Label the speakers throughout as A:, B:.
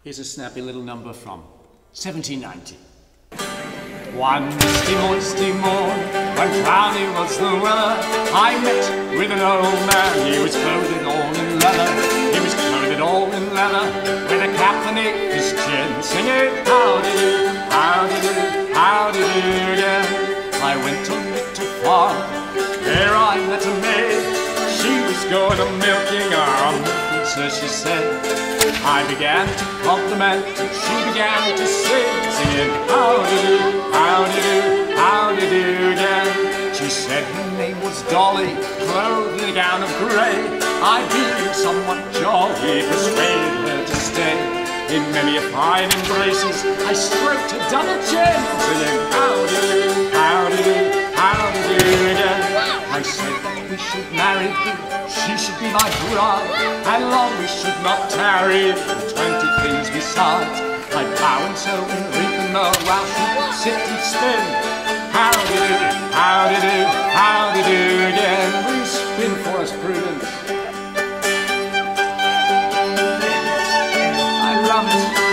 A: Here's a snappy little number from 1790. One misty, moisty morn, when cloudy was the weather, I met with an old man. He was clothed all in leather. He was clothed all in leather, with a cap beneath his chin, singing howdy-do, howdy-do, howdy-do again. I went a little far, there I met a maid. She was going a milking, so she said. I began to compliment, she began to sing, singing howdy-do, howdy-do, howdy-do again. She said her name was Dolly, clothed in a gown of grey. I, being somewhat jolly, persuaded her to stay. In many a fine embraces, I stroked her double chin, singing howdy-do, howdy-do, howdy-do again. I said that we should marry, she should be my bride, and long we should not tarry, and 20 things besides. I'd bow and sew and reap and mow, while she would sit and spin. Howdy-do, howdy-do, howdy-do again. We spin for us, Prudence. I love it.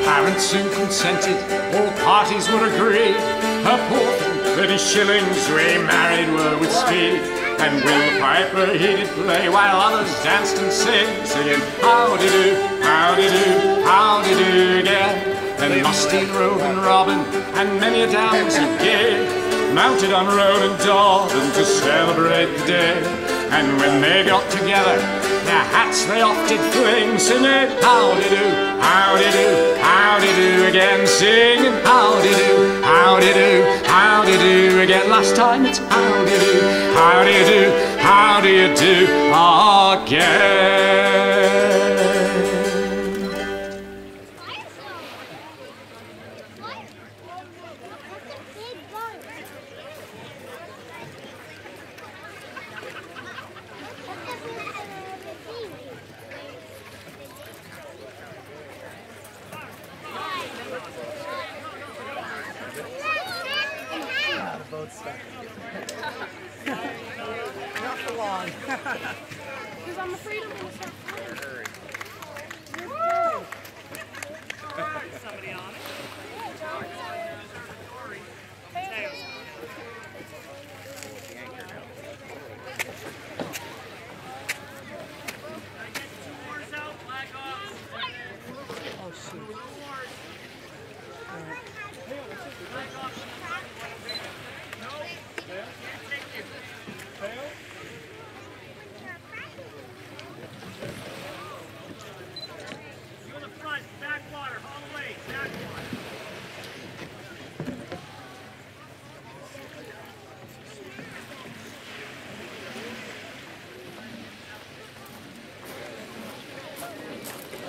A: Parents soon consented, all parties would agree. Her poor 30 shillings we married were with speed. And Will the piper he did play, while others danced and sang, singing howdy-do, howdy-do, howdy-do again. Then Musty and Roving Robin and many a damsel gay mounted on Roland Dodden to celebrate the day. And when they got together, their hats they oft did fling, singing howdy-do, howdy-do, howdy-do again, singing howdy-do, howdy-do, howdy-do again. Last time it's howdy-do, howdy-do, how do you do again?
B: Not for long.
C: Because I'm afraid I'm going to start falling.
D: Somebody on it?
B: Oh, shoot.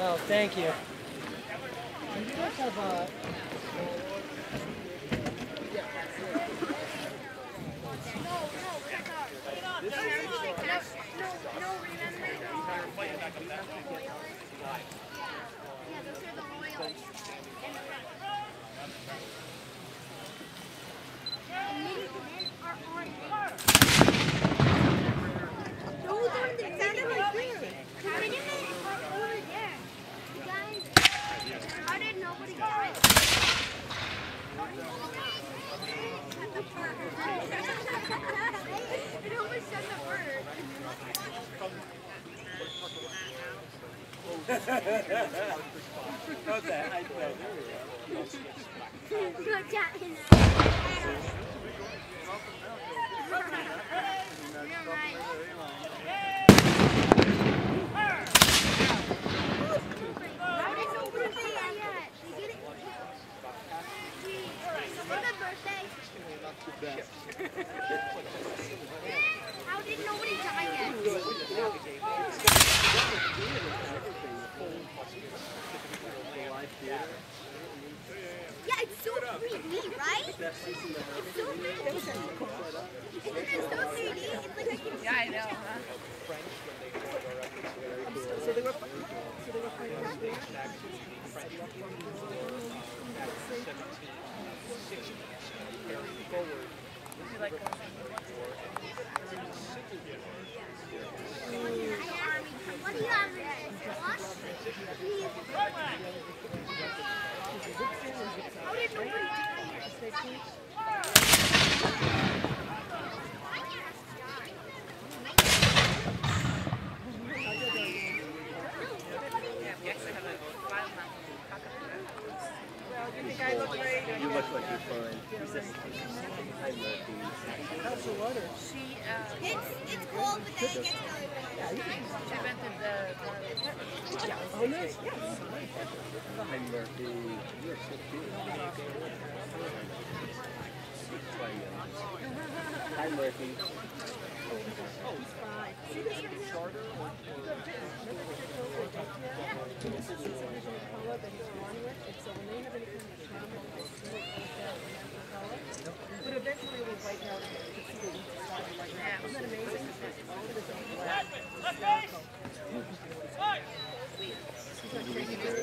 B: Oh, thank you. And you guys have Okay, I know.
C: How did nobody die yet? Yeah, it's so 3D, right? It's so 3D. Isn't it so 3D? It's like I can see.
D: Yeah, I know, huh?
B: So they were fighting.
C: What do you have in squash? How did nobody do
E: You look like you're fine. Who's this? Hi, Murphy.
B: How's the water?
C: It's cold, but then it gets really
B: Oh, nice. Yes.
E: Hi, Murphy. You're so cute. Hi, Murphy.
B: But eventually it was white out and you could see the wheat started like that. Isn't that amazing? It was all black. Hysterical. She's not shaking her.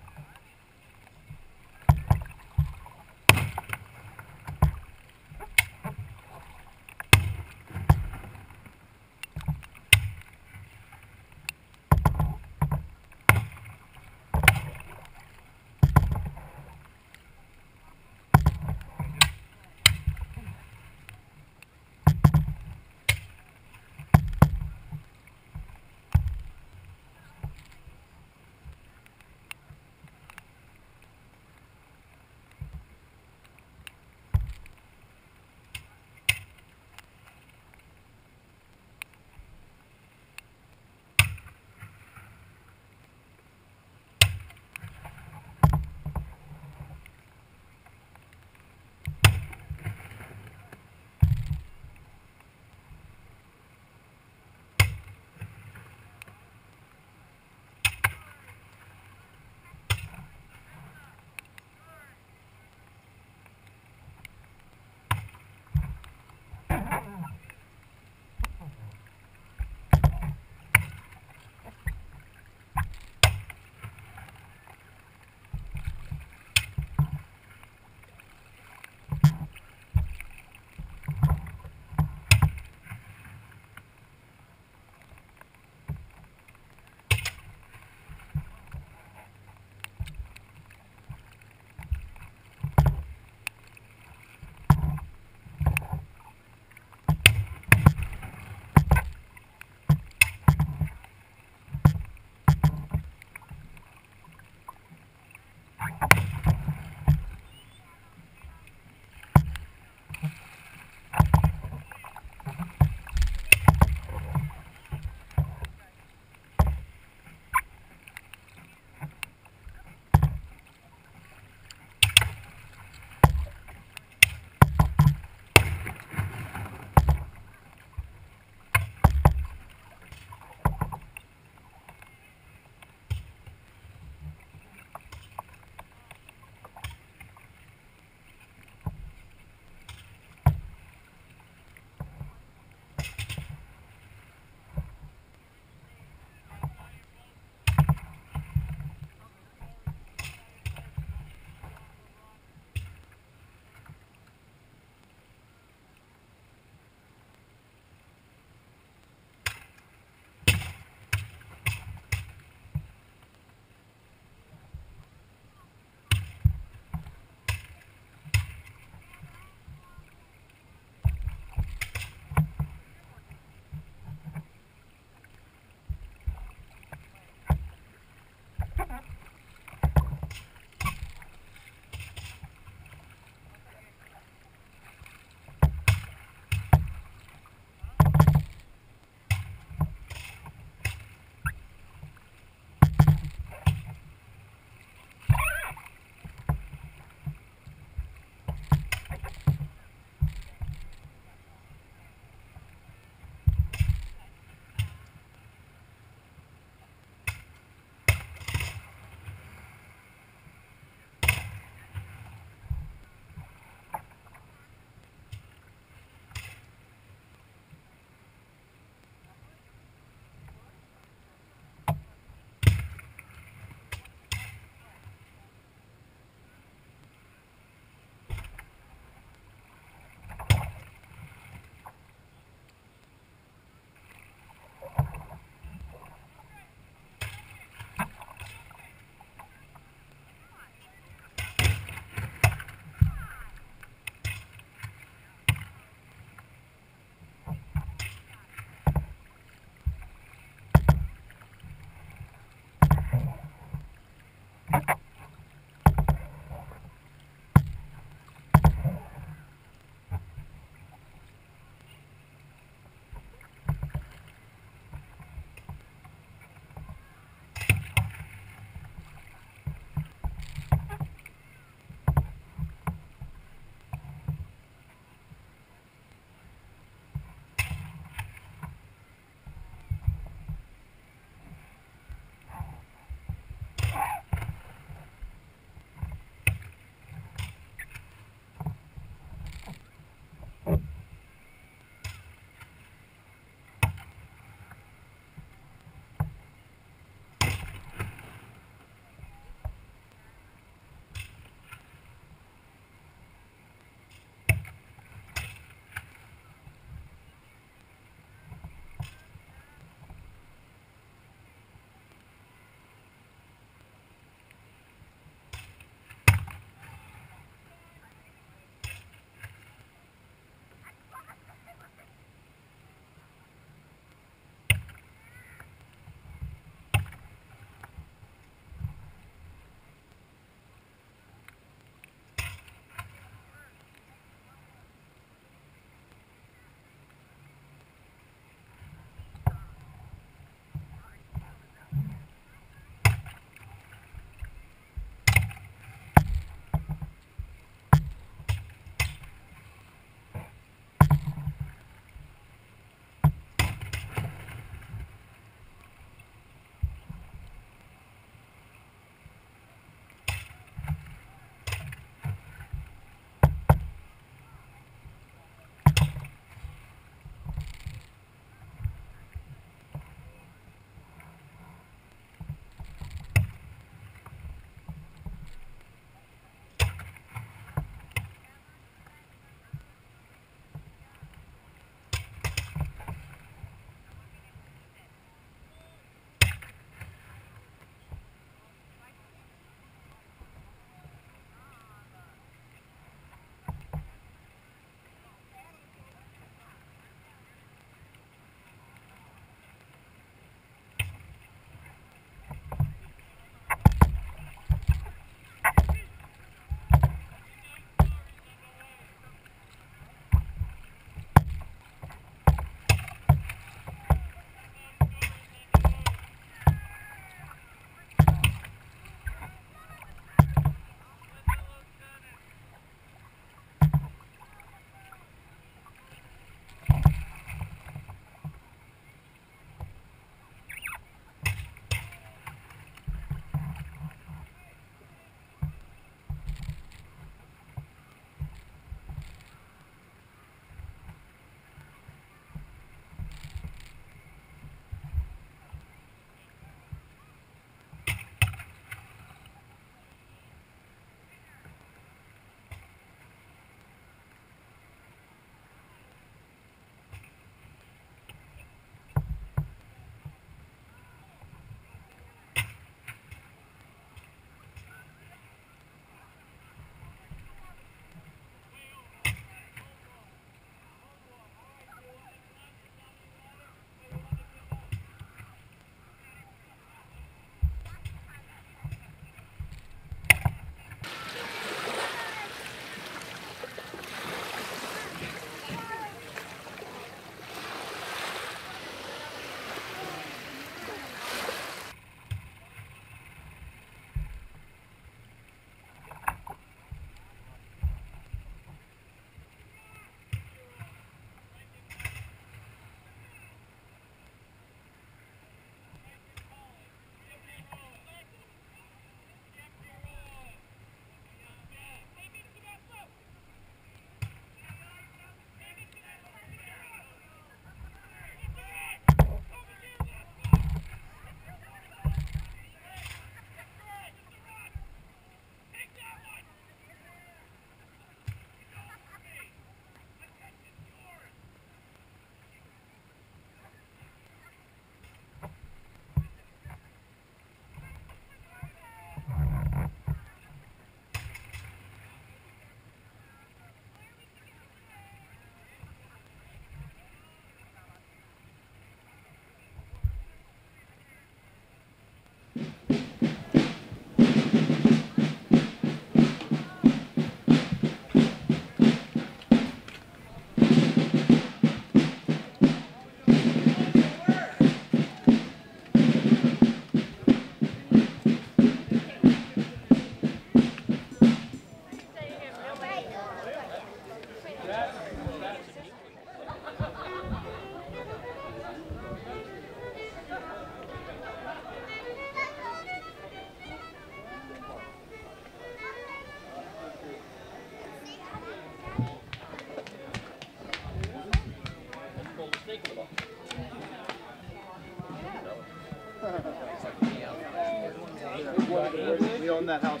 F: We owned that house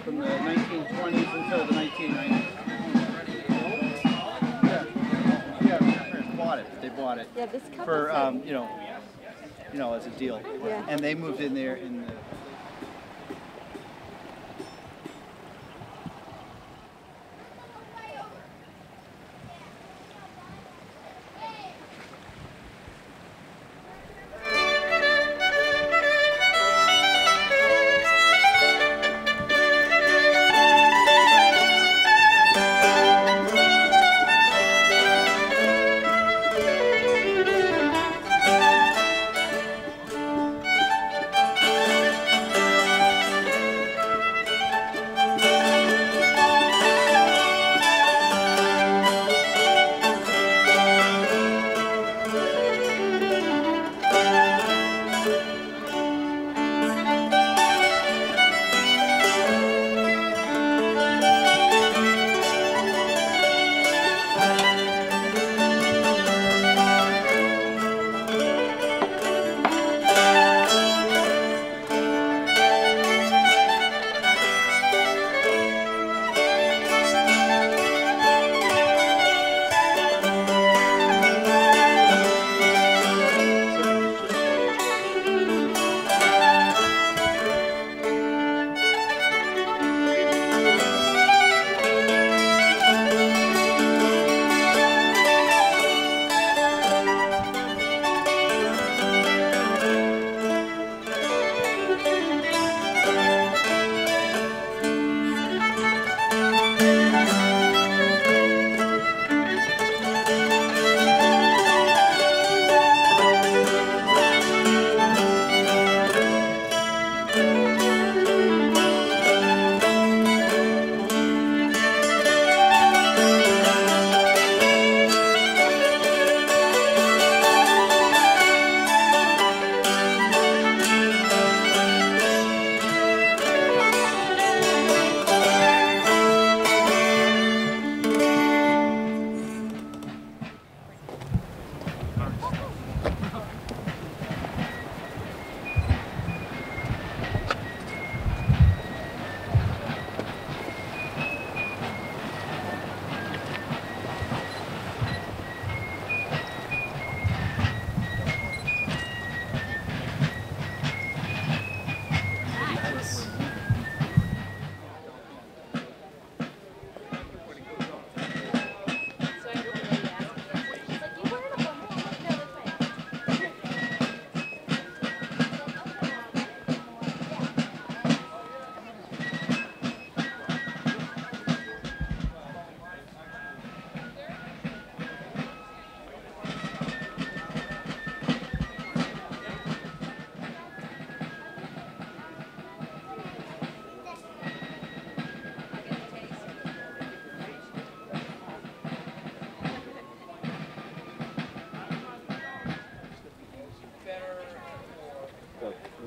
F: from the 1920s until the 1990s. Yeah, my parents bought it. They bought it
B: Yeah, this couple
F: for
B: said-
F: you know, as a deal.
B: Yeah.
F: And they moved in there in the.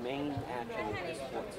E: Main action is the sports.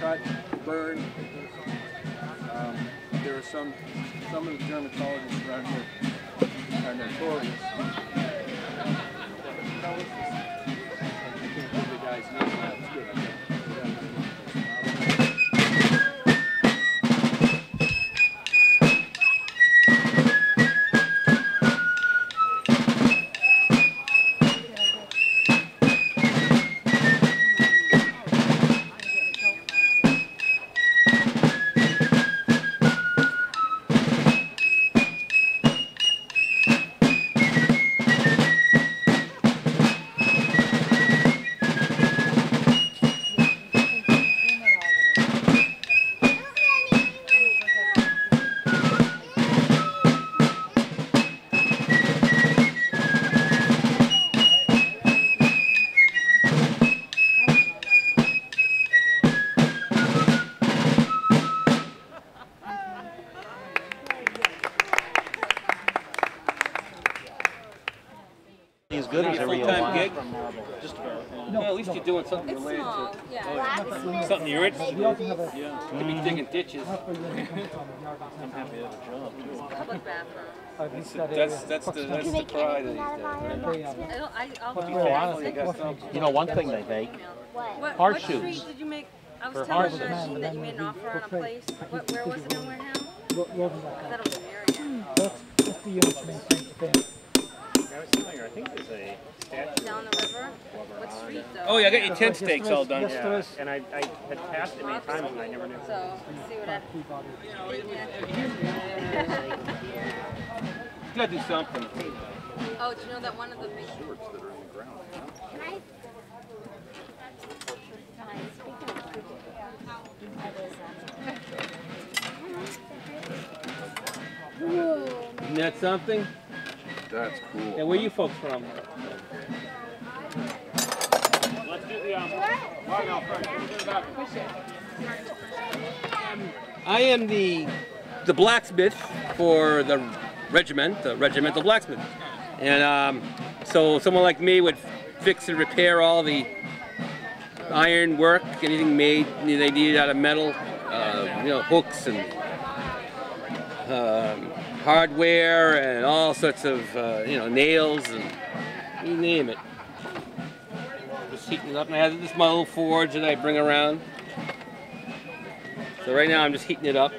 F: Cut, burn. There are some of the dermatologists around here are notorious. I can't give the guy's name out. It's good.
G: it's something
H: It's
G: related
H: small,
G: to.
H: yeah.
G: Something you're interested in.
I: We also have a
G: Yeah. Could be digging ditches.
I: halfway there in the town, a yard
G: I'm happy to have a job too.
H: Public bathroom.
I: I've used that
G: That's
I: area.
G: that's the
C: Can you
G: that's the
C: make
G: pride
C: anything
G: these
C: out of
G: days.
C: iron
G: Right?
C: locksmith?
H: I'll
I: But
H: be
I: well,
H: back.
I: honestly,
G: You got some.
J: You know one thing they make?
C: What?
J: Horseshoes.
H: What street did you make? I was
J: For
H: telling
J: horseshoes.
H: Gershine that you made an offer on a place. Where was it in Wareham? I
I: Rosenbach.
H: thought it was in Marion.
I: That's the units maintained to them.
G: I was telling her, I think there's a statue.
H: Down the river? What street though?
G: Oh yeah, I got your tent stakes all done.
I: Yes, there is.
G: And I had passed it many times and I never knew.
H: So, let's see what I...
G: You gotta do something.
H: Oh, do you know that one of the big...
C: Can I? Guys, speaking of Whoa.
G: Isn't that something?
J: That's cool.
G: Yeah, where you folks from? Let's do the I am the blacksmith for the regiment, the regimental blacksmith. And so someone like me would fix and repair all the iron work, anything made they needed out of metal, you know, hooks and hardware and all sorts of you know, nails and you name it. Just heating it up. And I have this my little forge that I bring around. So right now I'm just heating it up,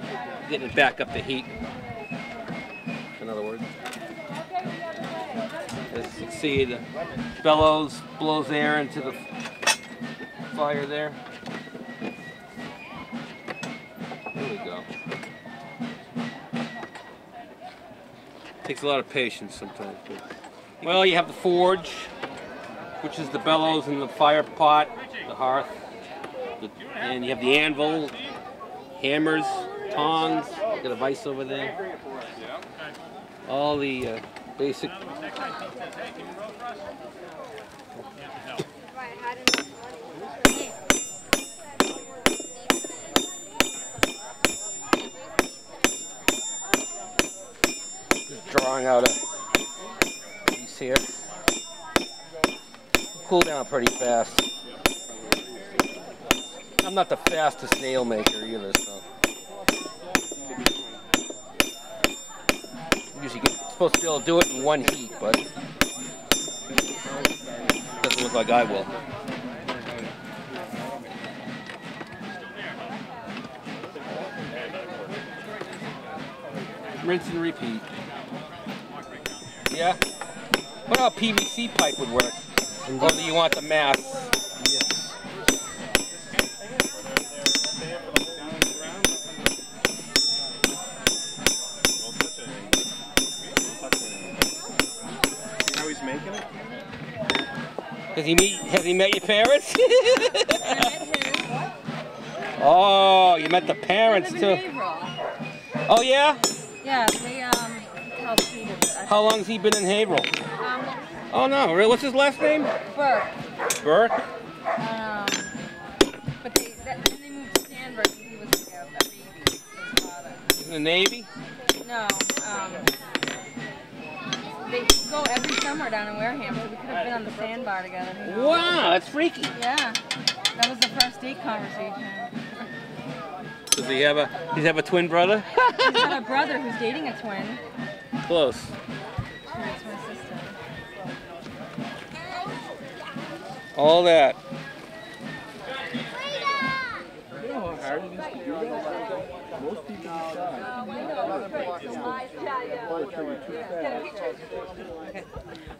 G: getting it back up to heat. In other words. As you can see, the bellows blows air into the fire there. There we go. Takes a lot of patience sometimes. Well, you have the forge, which is the bellows and the fire pot, the hearth, and you have the anvil, hammers, tongs, got a vise over there. All the basic. Just drawing out a piece here. Cool down pretty fast. I'm not the fastest nail maker either, so. Usually supposed to be able to do it in one heat, but doesn't look like I will. Rinse and repeat. Yeah? What about PVC pipe would work? Or do you want the mass? Yes. How he's making it?
K: Has he met your parents? Oh, you met the parents too. Oh yeah?
H: Yeah, they helped feed it.
K: How long's he been in Haverhill? Oh no, really? What's his last name?
H: Burke.
K: Burke?
H: But then they moved to Danvers and he was like a baby, his father.
K: In the Navy?
H: No, they go every summer down in Wareham, so we could have been on the sandbar together. You know?
K: Wow, that's freaky.
H: Yeah, that was the first date conversation.
K: Does he have a twin brother?
H: He's got a brother who's dating a twin.
K: Close.
H: She's my sister.
K: All that.
F: You know how hard it is to do that? Most people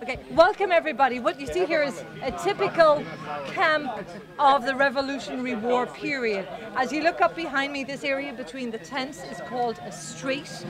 B: Okay, welcome everybody. What you see here is a typical camp of the Revolutionary War period. As you look up behind me, this area between the tents is called a street,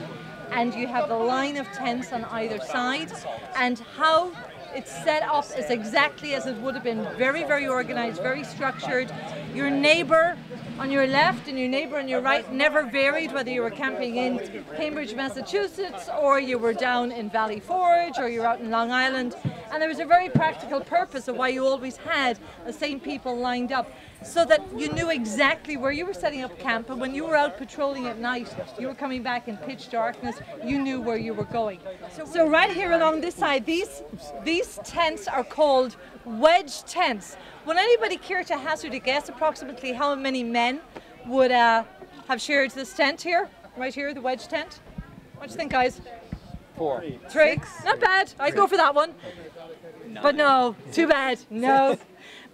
B: and you have the line of tents on either side, and how it's set up is exactly as it would have been, very, very organized, very structured. Your neighbor on your left and your neighbor on your right never varied, whether you were camping in Cambridge, Massachusetts, or you were down in Valley Forge, or you're out in Long Island. And there was a very practical purpose of why you always had the same people lined up. so that you knew exactly where you were setting up camp, and when you were out patrolling at night, you were coming back in pitch darkness, you knew where you were going. So right here along this side, these tents are called wedge tents. Would anybody care to hazard a guess approximately how many men would have shared this tent here? Right here, the wedge tent? What do you think, guys?
K: 4.
B: 3? Not bad. I'd go for that one. But no, too bad. No.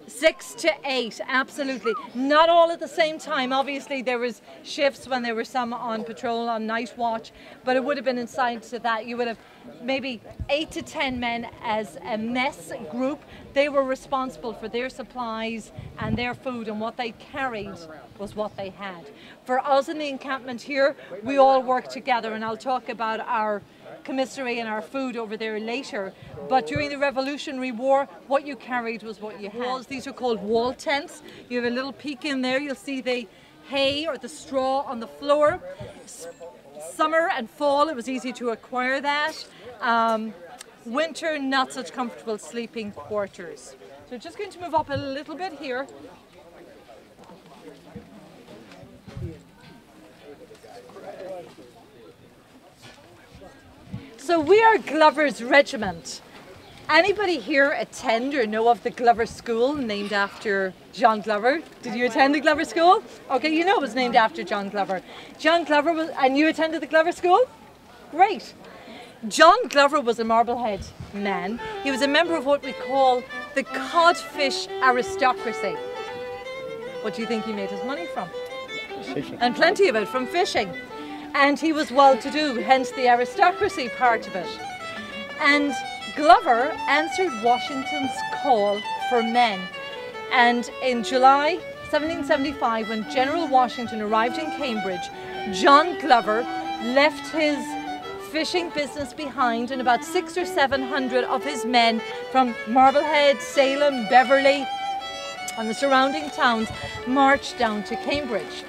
B: 6 to 8, absolutely. Not all at the same time. Obviously, there was shifts when there were some on patrol, on night watch, but it would have been inside to that. You would have maybe 8 to 10 men as a mess group. They were responsible for their supplies and their food, and what they carried was what they had. For us in the encampment here, we all work together, and I'll talk about our commissary and our food over there later. But during the Revolutionary War, what you carried was what you had. These are called wall tents. You have a little peek in there, you'll see the hay or the straw on the floor. Summer and fall, it was easy to acquire that. Winter, not such comfortable sleeping quarters. So just going to move up a little bit here. So we are Glover's Regiment. Anybody here attend or know of the Glover School named after John Glover? Did you attend the Glover School? Okay, you know it was named after John Glover. John Glover was, and you attended the Glover School? Great. John Glover was a Marblehead man. He was a member of what we call the codfish aristocracy. What do you think he made his money from? Fishing. And plenty of it from fishing. And he was well-to-do, hence the aristocracy part of it. And Glover answered Washington's call for men. And in July 1775, when General Washington arrived in Cambridge, John Glover left his fishing business behind, and about 600 or 700 of his men from Marblehead, Salem, Beverly, and the surrounding towns marched down to Cambridge.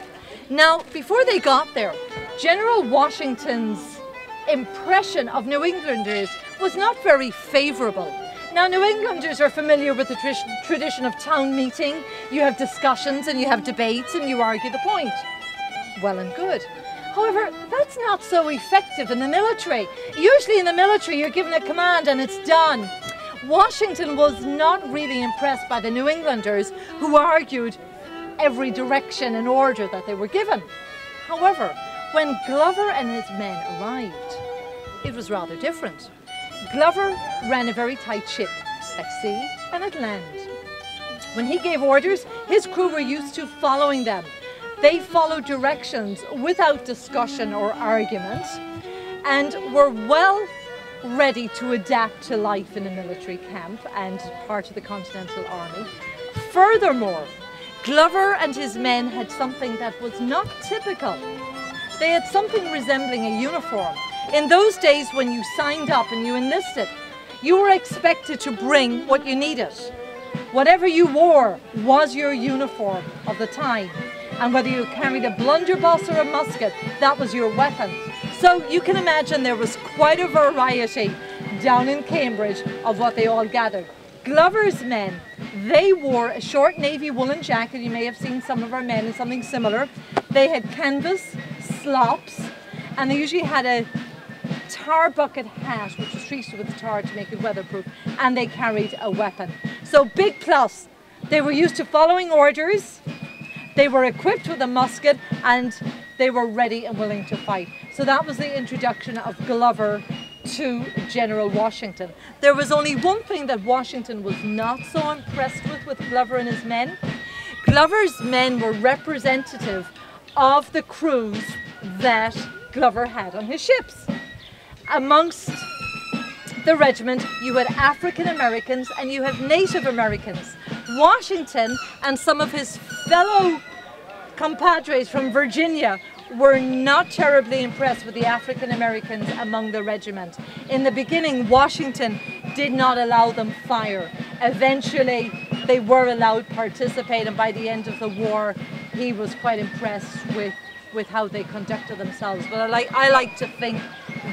B: Now, before they got there, General Washington's impression of New Englanders was not very favourable. Now, New Englanders are familiar with the tradition of town meeting. You have discussions and you have debates and you argue the point. Well and good. However, that's not so effective in the military. Usually in the military, you're given a command and it's done. Washington was not really impressed by the New Englanders who argued every direction and order that they were given. However, when Glover and his men arrived, it was rather different. Glover ran a very tight ship at sea and at land. When he gave orders, his crew were used to following them. They followed directions without discussion or argument and were well ready to adapt to life in a military camp and part of the Continental Army. Furthermore, Glover and his men had something that was not typical. They had something resembling a uniform. In those days when you signed up and you enlisted, you were expected to bring what you needed. Whatever you wore was your uniform of the time. And whether you carried a blunderbuss or a musket, that was your weapon. So you can imagine there was quite a variety down in Cambridge of what they all gathered. Glover's men, they wore a short navy woolen jacket. You may have seen some of our men in something similar. They had canvas slops, and they usually had a tar bucket hat, which was treated with tar to make it weatherproof, and they carried a weapon. So big plus, they were used to following orders, they were equipped with a musket, and they were ready and willing to fight. So that was the introduction of Glover to General Washington. There was only one thing that Washington was not so impressed with Glover and his men. Glover's men were representative of the crews that Glover had on his ships. Amongst the regiment, you had African Americans and you have Native Americans. Washington and some of his fellow compadres from Virginia were not terribly impressed with the African Americans among the regiment. In the beginning, Washington did not allow them fire. Eventually, they were allowed to participate, and by the end of the war, he was quite impressed with how they conducted themselves. But I like to think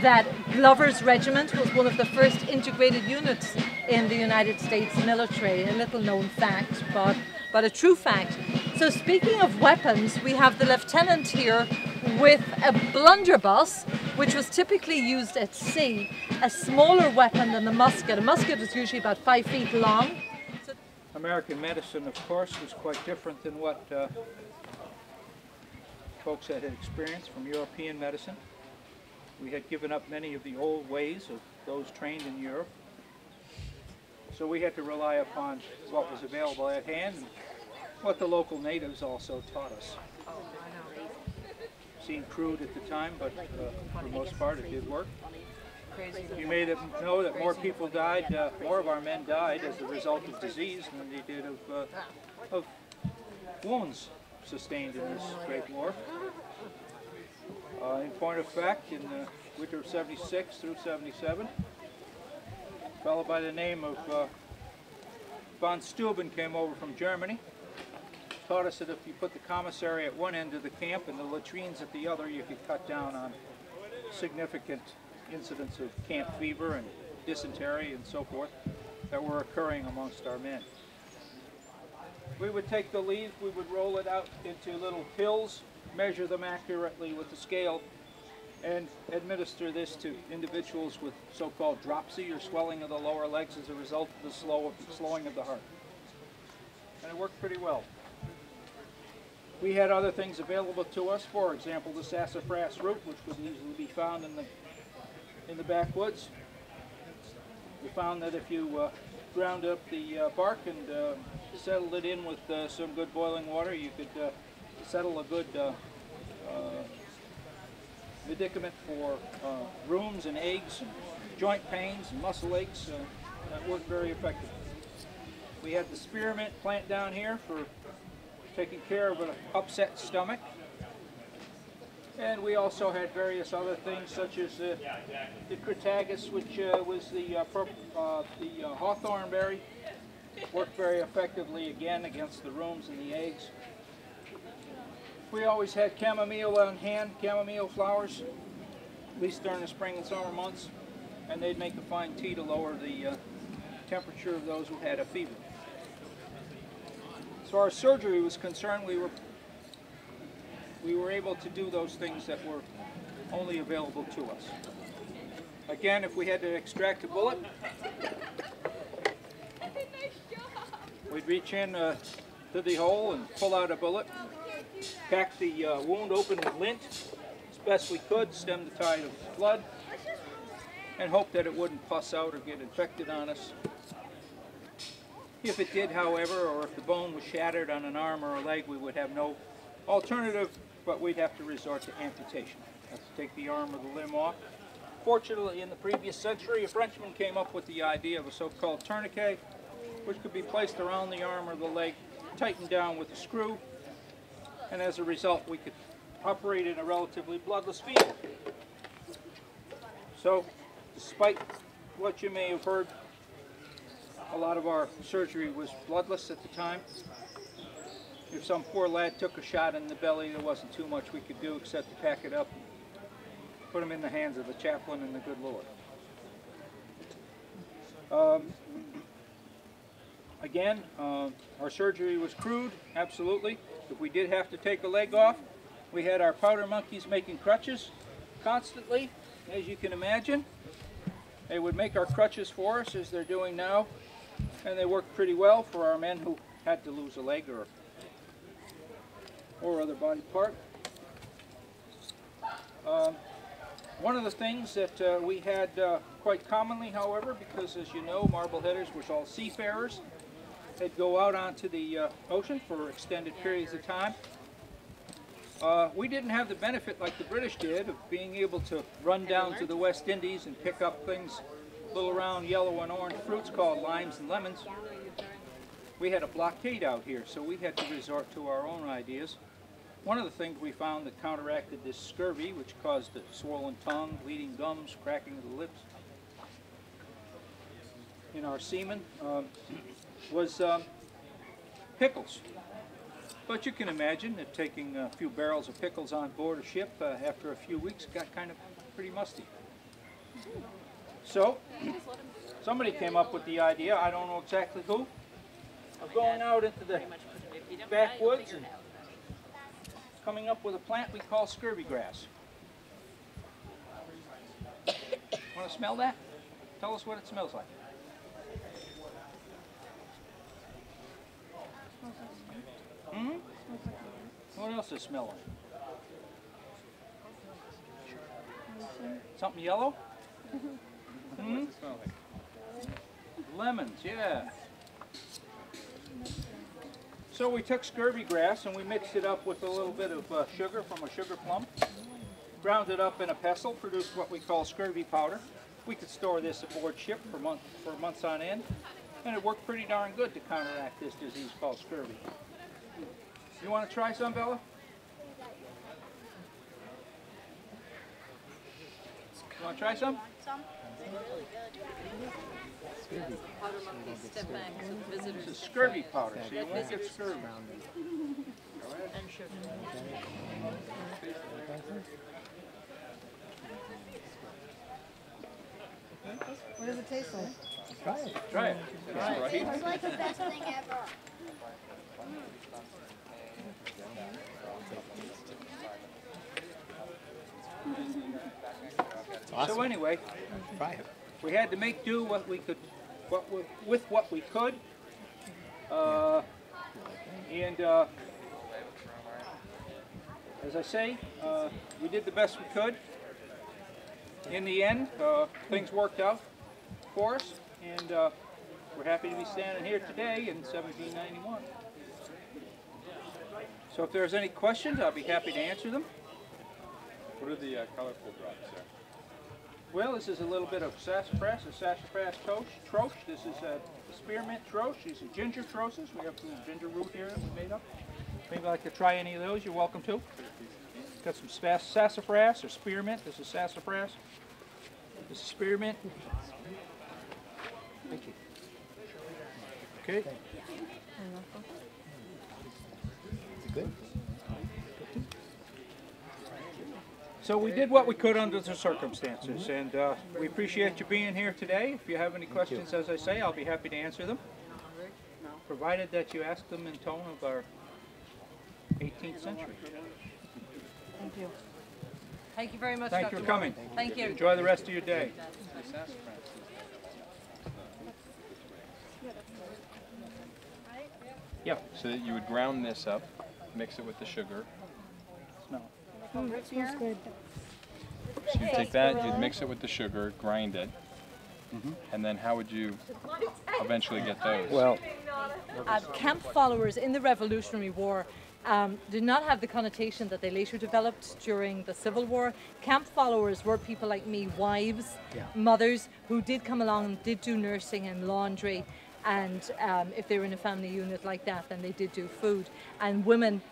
B: that Glover's regiment was one of the first integrated units in the United States military. A little known fact, but but a true fact. So speaking of weapons, we have the lieutenant here with a blunderbuss, which was typically used at sea, a smaller weapon than the musket. A musket was usually about 5 feet long.
L: American medicine, of course, was quite different than what folks had experienced from European medicine. We had given up many of the old ways of those trained in Europe. So we had to rely upon what was available at hand and what the local natives also taught us. Seemed crude at the time, but for the most part it did work. You may know that more people died, more of our men died as a result of disease than they did of wounds sustained in this Great War. In point of fact, in the winter of 76 through 77, a fellow by the name of von Steuben came over from Germany. Taught us that if you put the commissary at one end of the camp and the latrines at the other, you could cut down on significant incidents of camp fever and dysentery and so forth that were occurring amongst our men. We would take the leaves, we would roll it out into little pills, measure them accurately with the scale, and administer this to individuals with so-called dropsy or swelling of the lower legs as a result of the slowing of the heart. And it worked pretty well. We had other things available to us, for example the sassafras root, which would easily be found in the backwoods. We found that if you ground up the bark and settled it in with some good boiling water, you could settle a good medicament for rheums and aches and joint pains and muscle aches. That worked very effectively. We had the spearmint plant down here for taking care of an upset stomach. And we also had various other things such as the cratagus, which was the hawthorn berry. Worked very effectively again against the rheums and the aches. We always had chamomile on hand, chamomile flowers, at least during the spring and summer months, and they'd make a fine tea to lower the temperature of those who had a fever. As far as surgery was concerned, we were able to do those things that were only available to us. Again, if we had to extract a bullet, we'd reach in to the hole and pull out a bullet, pack the wound open with lint as best we could, stem the tide of blood, and hope that it wouldn't pus out or get infected on us. If it did, however, or if the bone was shattered on an arm or a leg, we would have no alternative, but we'd have to resort to amputation. That's to take the arm or the limb off. Fortunately, in the previous century, a Frenchman came up with the idea of a so-called tourniquet, which could be placed around the arm or the leg, tightened down with a screw, and as a result, we could operate in a relatively bloodless field. So, despite what you may have heard, a lot of our surgery was bloodless at the time. If some poor lad took a shot in the belly, there wasn't too much we could do except to pack it up and put him in the hands of the chaplain and the good Lord. Again, our surgery was crude, absolutely. If we did have to take a leg off, we had our powder monkeys making crutches constantly, as you can imagine. They would make our crutches for us, as they're doing now, and they worked pretty well for our men who had to lose a leg or other body part. One of the things that we had quite commonly, however, because as you know, Marbleheaders were all seafarers, they'd go out onto the ocean for extended periods of time. We didn't have the benefit like the British did of being able to run down to the West Indies and pick up things, little round yellow and orange fruits called limes and lemons. We had a blockade out here, so we had to resort to our own ideas. One of the things we found that counteracted this scurvy, which caused a swollen tongue, bleeding gums, cracking of the lips in our seamen, was pickles. But you can imagine that taking a few barrels of pickles on board a ship after a few weeks got kind of pretty musty. So somebody came up with the idea, I don't know exactly who, of going out into the backwoods and coming up with a plant we call scurvy grass. Want to smell that? Tell us what it smells like. Hmm? What else is smelling? Something yellow? Hmm? Lemons, yeah. So we took scurvy grass and we mixed it up with a little bit of sugar from a sugar plum. Ground it up in a pestle, produced what we call scurvy powder. We could store this aboard ship for months on end, and it worked pretty darn good to counteract this disease called scurvy. You want to try some, Bella? You want to try some? This is scurvy powder, so you won't get scurvy.
B: What does it taste like?
I: Try it.
L: Try it.
C: It's like the best thing ever.
L: So anyway, we had to make do what we could, with what we could, and as I say, we did the best we could. In the end, things worked out for us, and we're happy to be standing here today in 1791. So if there's any questions, I'll be happy to answer them.
M: What are the colorful drops there?
L: Well, this is a little bit of sassafras, a sassafras troche. This is a spearmint troche. These are ginger troches. We have some ginger root here that we made up. If you'd like to try any of those, you're welcome to. Got some sassafras or spearmint. This is sassafras. This is spearmint. Thank you. Okay.
I: Good.
L: So we did what we could under the circumstances, and we appreciate you being here today. If you have any questions, as I say, I'll be happy to answer them, provided that you ask them in tone of our 18th century.
B: Thank you. Thank you very much,
L: Thank you
B: Dr.
L: for coming.
B: Thank you.
L: Enjoy the rest of your day. Yeah.
M: So that you would ground this up, mix it with the sugar.
L: Smell.
C: It smells good.
M: So you take that, you'd mix it with the sugar, grind it, and then how would you eventually get those?
B: Well, camp followers in the Revolutionary War did not have the connotation that they later developed during the Civil War. Camp followers were people like me, wives, mothers, who did come along and did do nursing and laundry, and if they were in a family unit like that, then they did do food. And women,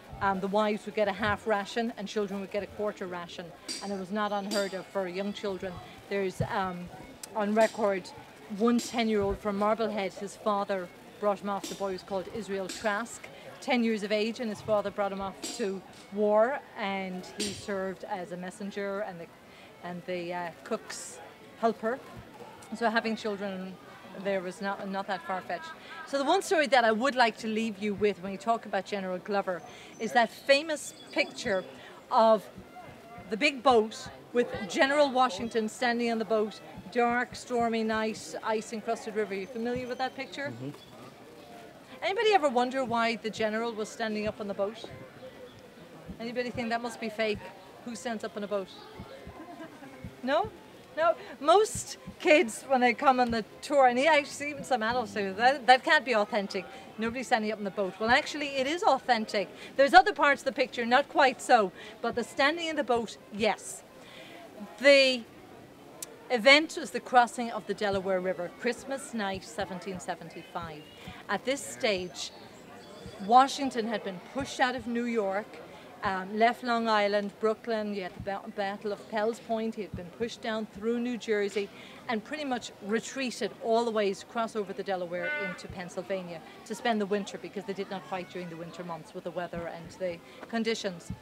B: the wives would get a half ration and children would get a quarter ration, and it was not unheard of for young children. There's on record one 10-year-old from Marblehead. His father brought him off. The boy was called Israel Trask, 10 years of age, and his father brought him off to war, and he served as a messenger and the cook's helper. So having children there was not that far-fetched. So the one story that I would like to leave you with when you talk about General Glover is that famous picture of the big boat with General Washington standing on the boat, dark, stormy night, ice-encrusted river. Are you familiar with that picture? Mm-hmm. Anybody ever wonder why the general was standing up on the boat? Anybody think that must be fake? Who stands up on a boat? No? No, most kids when they come on the tour, and actually even some adults do, that can't be authentic. Nobody's standing up on the boat. Well, actually it is authentic. There's other parts of the picture, not quite so, but the standing in the boat, yes. The event was the crossing of the Delaware River, Christmas night, 1775. At this stage, Washington had been pushed out of New York, left Long Island, Brooklyn, you had the Battle of Fells Point, he had been pushed down through New Jersey and pretty much retreated all the ways to cross over the Delaware into Pennsylvania to spend the winter, because they did not fight during the winter months with the weather and the conditions.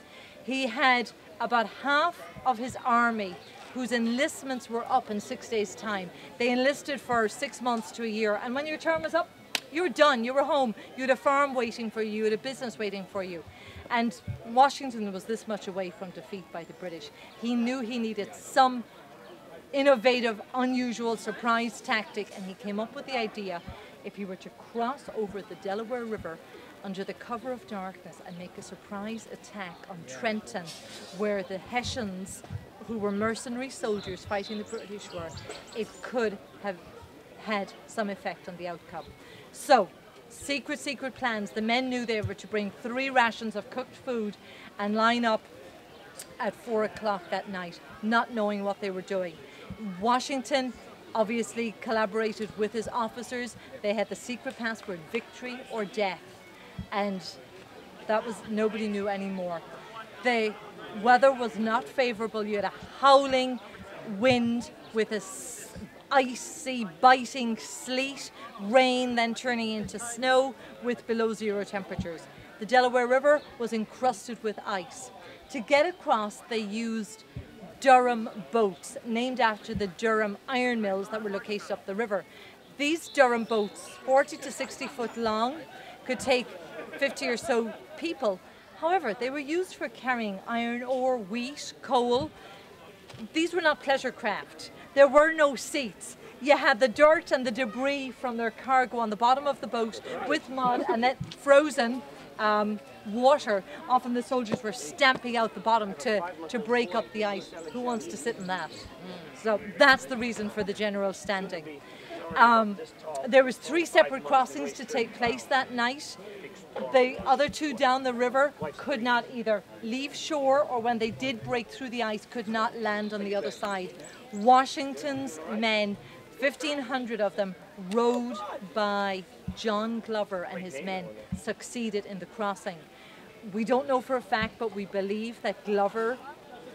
B: He had about half of his army whose enlistments were up in 6 days' time. They enlisted for 6 months to a year, and when your term was up, You were done. You were home. You had a farm waiting for you. You had a business waiting for you. And Washington was this much away from defeat by the British. He knew he needed some innovative, unusual surprise tactic, and he came up with the idea, if he were to cross over the Delaware River under the cover of darkness and make a surprise attack on Trenton, where the Hessians, who were mercenary soldiers fighting the British, were, it could have had some effect on the outcome. So, secret plans. The men knew they were to bring 3 rations of cooked food and line up at 4 o'clock that night, not knowing what they were doing. Washington obviously collaborated with his officers. They had the secret password, victory or death, and that was, nobody knew anymore. The weather was not favorable. You had a howling wind with a icy, biting sleet, rain then turning into snow with below 0 temperatures. The Delaware River was encrusted with ice. To get across, they used Durham boats, named after the Durham iron mills that were located up the river. These Durham boats, 40 to 60 foot long, could take 50 or so people. However, they were used for carrying iron ore, wheat, coal. These were not pleasure craft. There were no seats. You had the dirt and the debris from their cargo on the bottom of the boat with mud and then frozen water. Often the soldiers were stamping out the bottom to break up the ice. Who wants to sit in that? So that's the reason for the general standing. There was 3 separate crossings to take place that night. The other 2 down the river could not either leave shore, or when they did break through the ice, could not land on the other side. Washington's men, 1,500 of them, rowed by John Glover and his men, succeeded in the crossing. We don't know for a fact, but we believe that Glover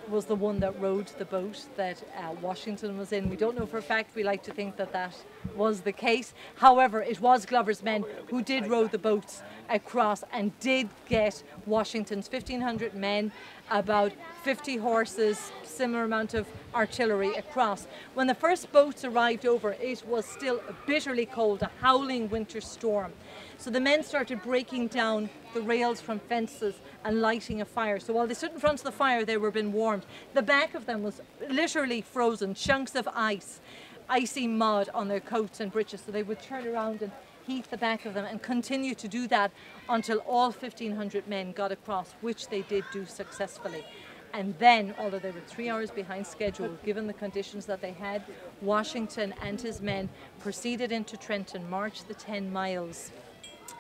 B: was the one that rowed the boat that Washington was in. We don't know for a fact. We like to think that that was the case. However, it was Glover's men who did row the boats across and did get Washington's 1,500 men, about 50 horses, similar amount of artillery across. When the first boats arrived over, it was still bitterly cold, a howling winter storm. So the men started breaking down the rails from fences and lighting a fire. So while they stood in front of the fire, they were being warmed. The back of them was literally frozen, chunks of ice, icy mud on their coats and breeches. So they would turn around and heat the back of them and continue to do that until all 1,500 men got across, which they did do successfully. And then, although they were 3 hours behind schedule, given the conditions that they had, Washington and his men proceeded into Trenton, marched the 10 miles,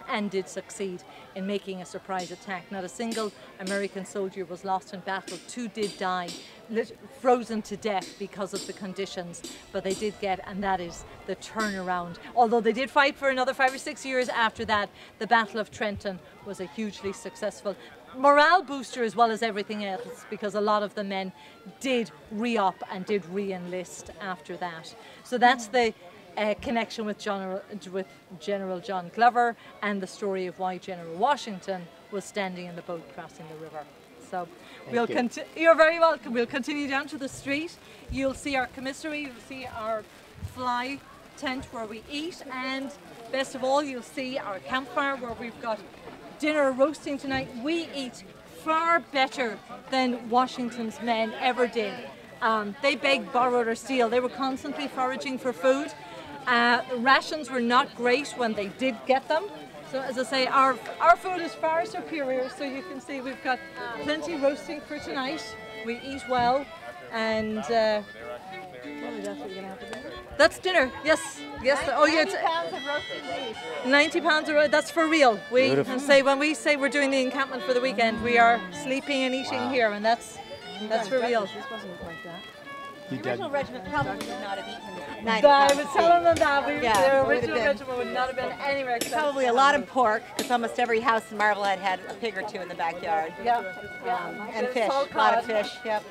B: and did succeed in making a surprise attack. Not a single American soldier was lost in battle. 2 did die, frozen to death because of the conditions, but they did get, and that is the turnaround. Although they did fight for another 5 or 6 years after that, the Battle of Trenton was a hugely successful morale booster as well as everything else, because a lot of the men did re-up and did re-enlist after that. So that's the connection with General John Glover and the story of why General Washington was standing in the boat crossing the river. So we'll continue. You're very welcome. We'll continue down to the street. You'll see our commissary, you'll see our fly tent where we eat, and best of all, you'll see our campfire where we've got dinner roasting tonight. We eat far better than Washington's men ever did. They begged, borrowed, or steal. They were constantly foraging for food. The rations were not great when they did get them. So as I say, our food is far superior. So you can see we've got plenty roasting for tonight. We eat well, and that's dinner. Yes, yes. Oh yeah.
H: 90 pounds of roasted beef.
B: 90 pounds of, that's for real. We can say, when we say we're doing the encampment for the weekend, we are sleeping and eating here, and that's for real.
H: This doesn't look like that. The original regiment probably would not have eaten 90
B: I
H: pounds
B: was
H: of
B: telling them
H: beef.
B: that.
H: Yeah,
B: the original regiment would not have been anywhere except
H: probably a lot of pork, because almost every house in Marblehead had a pig or 2 in the backyard.
B: Yeah.
H: And fish, a lot of fish. Yep.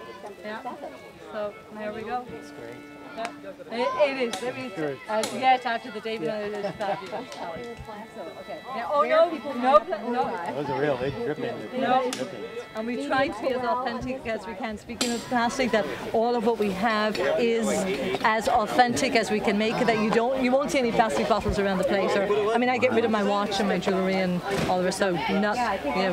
B: Yeah. So there we go.
I: That's great.
B: It is. I mean, yes, after the David, it is fabulous. Okay. Yeah, oh no, no.
I: Those are real. They drip in.
B: No. And we try to be as authentic as we can. Speaking of plastic, that all of what we have is as authentic as we can make it. That you won't see any plastic bottles around the place. Or I mean, I get rid of my watch and my jewelry and all the rest. So not,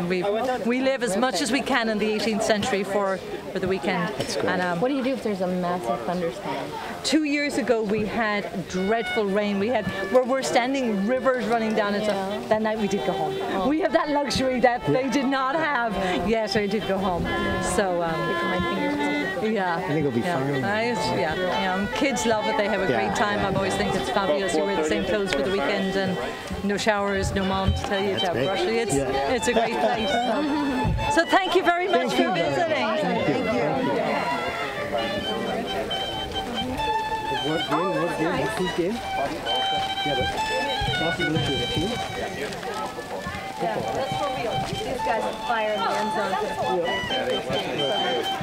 B: we live as much as we can in the 18th century for the weekend. And
H: what do you do if there's a massive thunderstorm?
B: 2 years ago we had dreadful rain. We had where we're standing, rivers running down. And so that night we did go home. We have that luxury that they did not have. Yes, I did go home. So yeah,
I: I think it'll be fine.
B: Kids love it. They have a great time. I've always think it's fabulous. You wear the same clothes for the weekend and no showers, no mom to tell you to have brushing. It's a great place. So thank you very much for visiting.
I: Thank you. What game? Whose game? Yeah, but possibility of a team.
B: Yeah, that's for real. These guys are fire in the end zone.